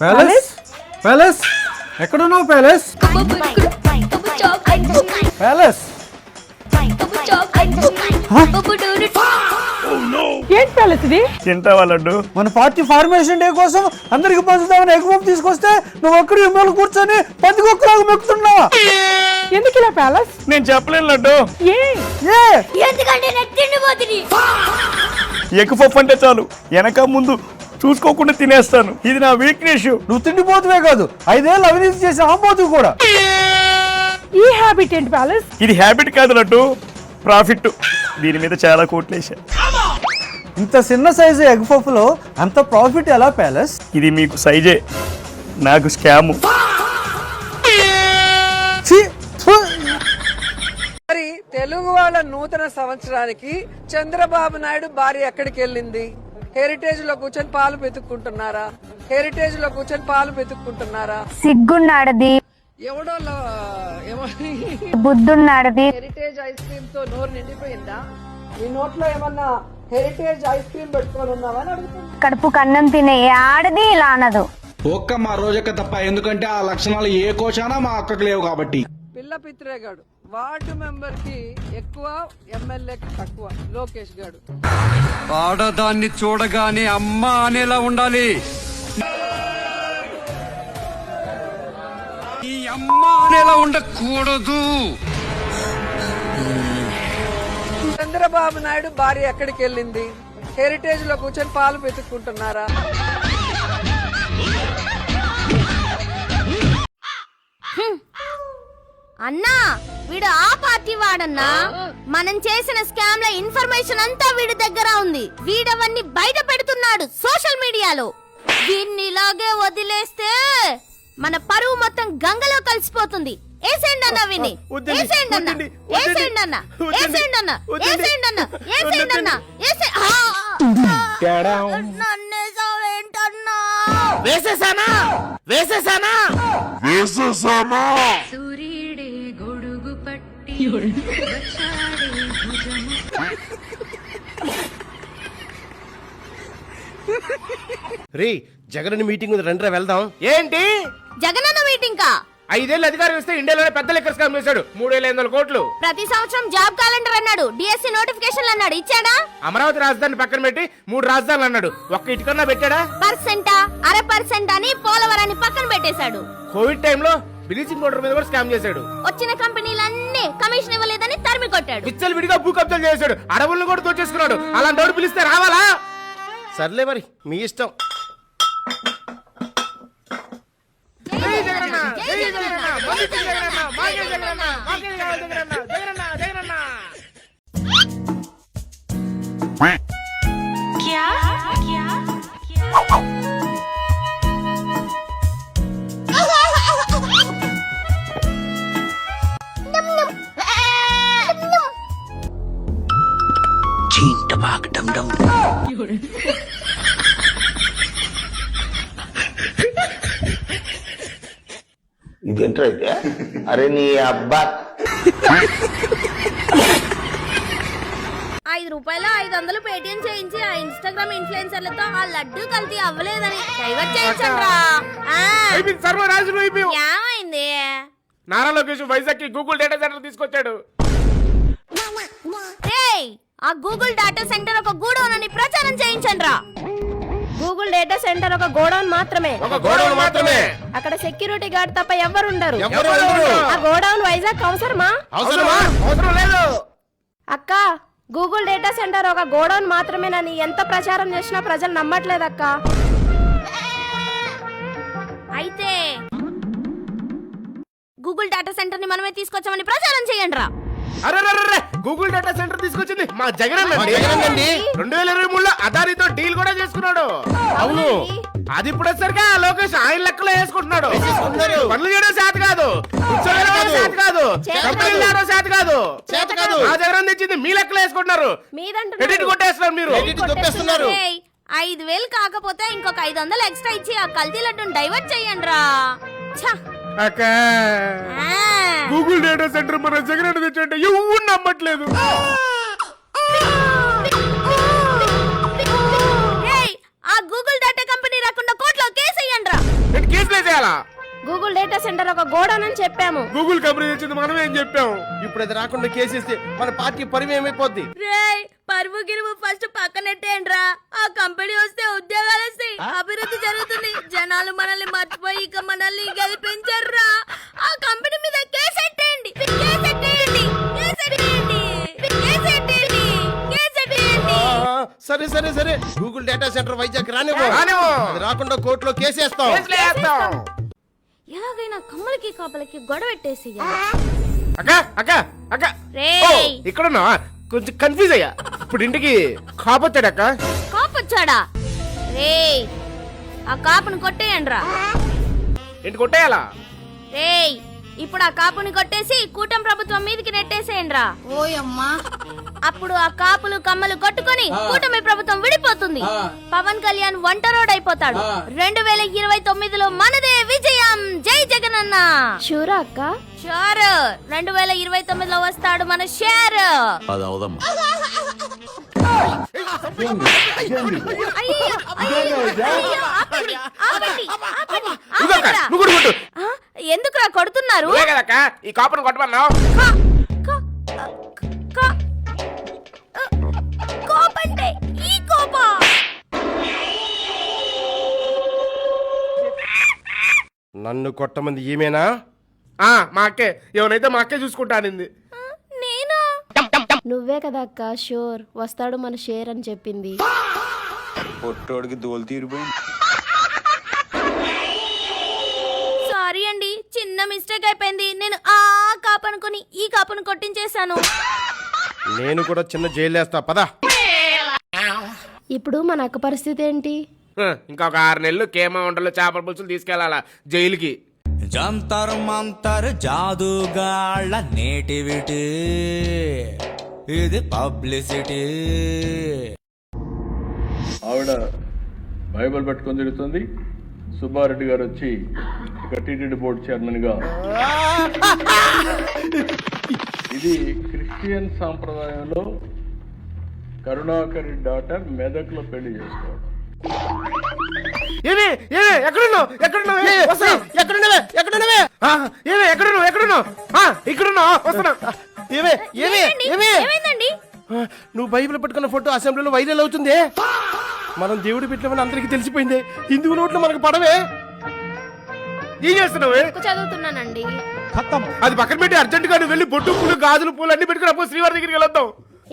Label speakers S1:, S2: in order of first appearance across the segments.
S1: Palace palace ఎక్కడున్నావు palace palace
S2: ఏంటి palace ఇది?
S3: తింటావా లడ్డు?
S1: మన పార్టీ ఫార్మేషన్ డే కోసం అందరికి పంచుదామని ఎగ్ పప్పు తీసుకొస్తే నువ్వు ఒక్కడి ఎమ్మలు కూర్చొని పందికొక్కలాగా మెక్కుతున్నావా?
S2: ఎందుకు ఇలా ప్యాలెస్?
S3: నేను చెప్పలేను లడ్డు.
S2: ఏ
S3: ఎగ్ పప్పు అంటే చాలు వెనక ముందు చూసుకోకుండా తినేస్తాను. ఇది నా వీక్నెస్.
S1: నువ్వు తిండిపోతువే కాదు 5 ఏళ్ళు అవినీతి చేసి ఆంబోతు కూడా.
S2: ఈ హ్యాబిట్ ఏంటి ప్యాలెస్?
S3: ఇది హ్యాబిట్ కాదు లడ్డు, ప్రాఫిట్. దీని మీద చాలా కోట్లేసా.
S1: ఇంత చిన్న సైజు ఎగ్ పప్పులో అంత ప్రాఫిట్ ఎలా ప్యాలెస్?
S3: ఇది మీకు సైజే, నాకు స్కాము.
S4: మరి తెలుగు వాళ్ళ నూతన సంవత్సరానికి చంద్రబాబు నాయుడు భార్య ఎక్కడికి వెళ్ళింది? హెరిటేజ్ లో కూర్చొని పాలు వెతుక్కుంటున్నారా? హెరిటేజ్ లో కూర్చొని పాలు వెతుక్కుంటున్నారా?
S5: సిగ్గున్నాడది,
S4: ఎవడో
S5: బుద్ధున్నాడది.
S4: హెరిటేజ్ ఐస్ క్రీమ్ తో నోరు నిండిపోయిందా? ఈ నోట్లో ఏమన్నా హెరిటేజ్ ఐస్ క్రీమ్ పెట్టుకొని ఉన్నావా అని అడుగుతున్నా.
S5: కడుపు కన్నం తినే ఏ ఆడది ఇలా అనదు.
S6: ఒక్క మా రోజక్క తప్ప, ఎందుకంటే ఆ లక్షణాలు ఏ కోశానా మా అక్కకు లేవు కాబట్టి.
S4: పిల్ల పిత్రేగాడు వార్డు మెంబర్ కి ఎక్కువ, ఎమ్మెల్యేకి తక్కువ. లోకేష్ గాడు
S7: ఆడదాన్ని చూడగానే అమ్మ అనేలా ఉండాలి. ఈ అమ్మ అనేలా ఉండకూడదు.
S4: చంద్రబాబు నాయుడు భార్య ఎక్కడికి వెళ్ళింది? హెరిటేజ్ లో కూర్చొని పాలు వెతుక్కుంటున్నారా?
S8: అన్నా వీడు ఆ పార్టీ వాడన్నా. మనం చేసిన స్కామ్ ల ఇన్ఫర్మేషన్ అంతా వీడి దగ్గర ఉంది. వీడవన్నీ బయట పెడుతున్నాడు సోషల్ మీడియాలో. వీడిని ఇలాగే వదిలేస్తే మన పరువు మొత్తం గంగలో కలిసిపోతుంది. ఏసేండి అన్న విని, ఏసేండి అన్న, ఏసేండి అన్న, ఏసేండి అన్న, ఏసేండి అన్న, ఏసేండి అన్న, నన్నేసావేంటన్నా?
S9: వేసేసానా వేసేసానా వేసేసానా
S8: సూర్యుడే గొడుగు పట్టి
S9: రే జగన్ మీటింగ్ ఉంది, రండిరా వెళ్దాం. ఏంటి
S8: జగనన్న మీటింగ్ కా?
S9: 5 ఏళ్ళు అధికారం ఇస్తే ఇండియాలోనే పెద్ద లెక్కర్ స్కామ్ చేశాడు. 3,500 కోట్లు.
S8: ప్రతి సంవత్సరం జాబ్ క్యాలెండర్ అన్నాడు, డిఎస్సి నోటిఫికేషన్లు అన్నాడు, ఇచ్చాడా?
S9: అమరావతి రాజధాని పక్కన పెట్టి 3 రాజధానులు అన్నాడు. ఒక్క ఇటుకన్నా పెట్టాడా?
S8: పర్సెంటా 0.5% అని పోలవరాన్ని పక్కన పెట్టేశాడు.
S9: కోవిడ్ టైంలో బ్లీచింగ్ పౌడర్ మీద కూడా స్కామ్ చేశాడు.
S8: వచ్చిన కంపెనీలన్నీ కమిషన్ ఇవ్వలేదని తరిమి కొట్టాడు.
S9: పిచ్చలు విడిగా భూ కబ్జాలు చేశాడు. అడవులను కూడా దోచేసుకున్నాడు. అలాంటి వాడు పిలిస్తే రావాలా? సర్లే మరి మీ ఇష్టం.
S10: ఇదేంట్రా అయితే? అరే నీ అబ్బా,
S8: 5 రూపాయల 500 పేటిఎం చేయించి ఆ ఇన్స్టాగ్రామ్ ఇన్ఫ్లుయెన్సర్లతో ఆ లడ్డు కల్తీ అవ్వలేదని డైవర్ట్ చేయించండ్రా. ఏమైంది?
S9: నారా లోకేష్ వైజాగ్ కి గూగుల్ డేటా సెంటర్ తీసుకొచ్చాడు.
S8: ఆ గూగుల్ డేటా సెంటర్ ఒక గోడౌన్ అని ప్రచారం చేయించండ్రా.
S2: గూగుల్ డేటా సెంటర్ ఒక గోడౌన్ మాత్రమే. అక్కడ సెక్యూరిటీ గార్డ్ తప్ప ఎవరుండరు. ఆ గోడౌన్ వైజాగ్ అవసరమా?
S9: అవసరం లేదు.
S2: అక్క, గూగుల్ డేటా సెంటర్ ఒక గోడౌన్ మాత్రమేనని ఎంత ప్రచారం చేసినా ప్రజలు నమ్మట్లేదు అక్క.
S8: అయితే గూగుల్ డేటా సెంటర్ ని మనమే తీసుకొచ్చామని ప్రచారం చేయండిరా.
S9: అరే గూగుల్ డేటా సెంటర్ తీసుకొచ్చింది మా జగన్ అండి. 2023లో అదానితో డీల్ కూడా చేసుకున్నాడు. అవును, అది ఇప్పుడు వచ్చేసరికి లోకేష్ ఆయన లెక్కలో వేసుకుంటున్నాడు. పనులు చేయడం చేత కాదు, చేత కాదు, కంపెనీలు తేవడం చేత కాదు. ఆ జగన్ తెచ్చింది మీ లెక్కలో వేసుకుంటున్నారు. క్రెడిట్ కొట్టేస్తున్నారు మీరు.
S8: 5,000 కాకపోతే ఇంకొక 500 ఎక్స్ట్రా ఇచ్చి ఆ కల్తీ లడ్డును డైవర్ట్ చేయండిరా.
S9: గూగుల్ డేటా సెంటర్ మన జగన్ తెచ్చంటే ఎవరు నమ్మట్లేదు.
S8: ఆ గూగుల్ డేటా కంపెనీ రాకుండా కోర్టులో కేసు అయ్యండ్రా.
S2: గూగుల్ డేటా సెంటర్ ఒక గోడౌన్ అని చెప్పాము.
S9: గూగుల్ కంపెనీ వచ్చింది మనం ఏం చెప్పాం. ఇప్పుడు అది రాకుండా కేసేస్తే మన పార్టీ పరివి ఏమైపోద్ది?
S8: రేయ్ పరువు గిరువు ఫస్ట్ పక్కనెట్టేయండిరా. ఆ కంపెనీ వస్తే ఉద్యోగాలు వస్తాయి, అభివృద్ధి జరుగుతుంది, జనాలు మనల్ని మర్చిపోయి ఇక మనల్ని గెలిపించర్రా. ఆ కంపెనీ మీద కేసెట్టేయండి, కేసెట్టేయండి, కేసెట్టేయండి, కేసెట్టేయండి, కేసెట్టేయండి.
S9: సరే సరే సరే, గూగుల్ డేటా సెంటర్ వైజాగ్ రానివ్వు. అది రాకుండా కోర్టులో కేసేస్తాం.
S8: ఎలాగైనా కమ్మలకి కాపలకి గొడవ పెట్టేసి
S9: అక్క అక్క అక్క,
S8: రేయ్
S9: ఇక్కడున్నా కొంచెం కన్ఫ్యూజ్ అయ్యా. ఇప్పుడు ఇంటికి కాపొచ్చాడక్క.
S8: కాపొచ్చాడా? రేయ్ ఆ కాపుని కొట్టేయండిరా.
S9: ఇంటి కొట్టేయాలా?
S8: రేయ్ ఇప్పుడు ఆ కాపుని కొట్టేసి కూటమి ప్రభుత్వం మీదకి నెట్టేసేయండిరా. ఓయమ్మా, అప్పుడు ఆ కాపులు కమ్మలు కొట్టుకొని కూటమి ప్రభుత్వం విడిపోతుంది. పవన్ కళ్యాణ్ వంట రోడ్ అయిపోతాడు. 2029లో మనదే విజయం. జై జగనన్న.
S2: షూరా అక్క?
S8: షూర్. 2029లో వస్తాడు మన షేర్. ఎందుకురా కొడుతున్నారు?
S9: ఈ కాపును కొట్టమన్నావు.
S8: కోపంటే ఈ కోప.
S9: నన్ను కొట్టమంది ఈమెనా? మా అక్కే. ఎవరైతే మా అక్కే చూసుకుంటానింది.
S8: నేనా?
S2: నువ్వే కదా అక్క షూర్ వస్తాడు మన షేర్ అని చెప్పింది.
S3: పొట్టోడికి దోలు తీరిపోయింది.
S8: సారీ అండి, చిన్న మిస్టేక్ అయిపోయింది. నేను ఆ కాపనుకొని ఈ కాపును కొట్టించేశాను.
S9: నేను కూడా చిన్న జైలు వేస్తా పదా.
S2: ఇప్పుడు మన అక్క పరిస్థితి ఏంటి?
S9: ఇంకొక 6 నెలలు కేమా వంటలు చేపల పులుసులు తీసుకెళ్లాలా జైలుకి.
S11: జంతర్ మంతర్ జాదుగాళ్ళ నేటివిటీ, ఇది పబ్లిసిటీ.
S3: ఆవిడ బైబిల్ పట్టుకొని తిరుగుతుంది. సుబ్బారెడ్డి గారు వచ్చి ఇక టీటీడీ బోర్డు చైర్మన్ గా. ఇది క్రిస్టియన్ సాంప్రదాయంలో కరుణాకరి డాటర్ మెదక్లో పెళ్లి చేసుకోవడం.
S9: నువ్వు బైబిల్ పట్టుకున్న ఫోటో అసెంబ్లీలో వైరల్ అవుతుంది. మనం దేవుడు పెట్టిన అందరికి తెలిసిపోయింది. హిందువు నోట్లో మనకు పడవే. ఏం చేస్తున్నావు?
S2: చదువుతున్నానండి.
S9: అది పక్కన పెట్టి అర్జెంట్ గా వెళ్ళి బొట్టు పూలు గాజులు పూలు అన్ని పెట్టుకున్నప్పుడు శ్రీవారి దగ్గరికి వెళ్తాం.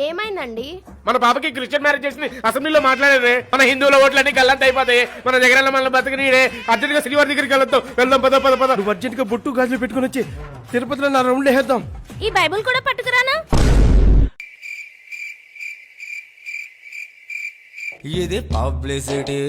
S2: ఏమైందండి?
S9: మన పాపకి క్రిస్టియన్ మ్యారేజ్ చేసి అసెంబ్లీలో మాట్లాడేది. మన హిందువుల ఓట్లన్నీ గల్లంత అయిపోతాయి. మన దగ్గర మనల్ని బతకనీడే. అర్జెంట్ గా శ్రీవారి దగ్గరికి వెళ్తాం. పద పద పద. నువ్వు అర్జెంట్ గా బొట్టు గాజులు పెట్టుకుని వచ్చి తిరుపతిలో నా రౌండ్ వేద్దాం.
S8: ఈ బైబిల్ కూడా పట్టుకురానా?
S11: ఇది పబ్లిసిటీ.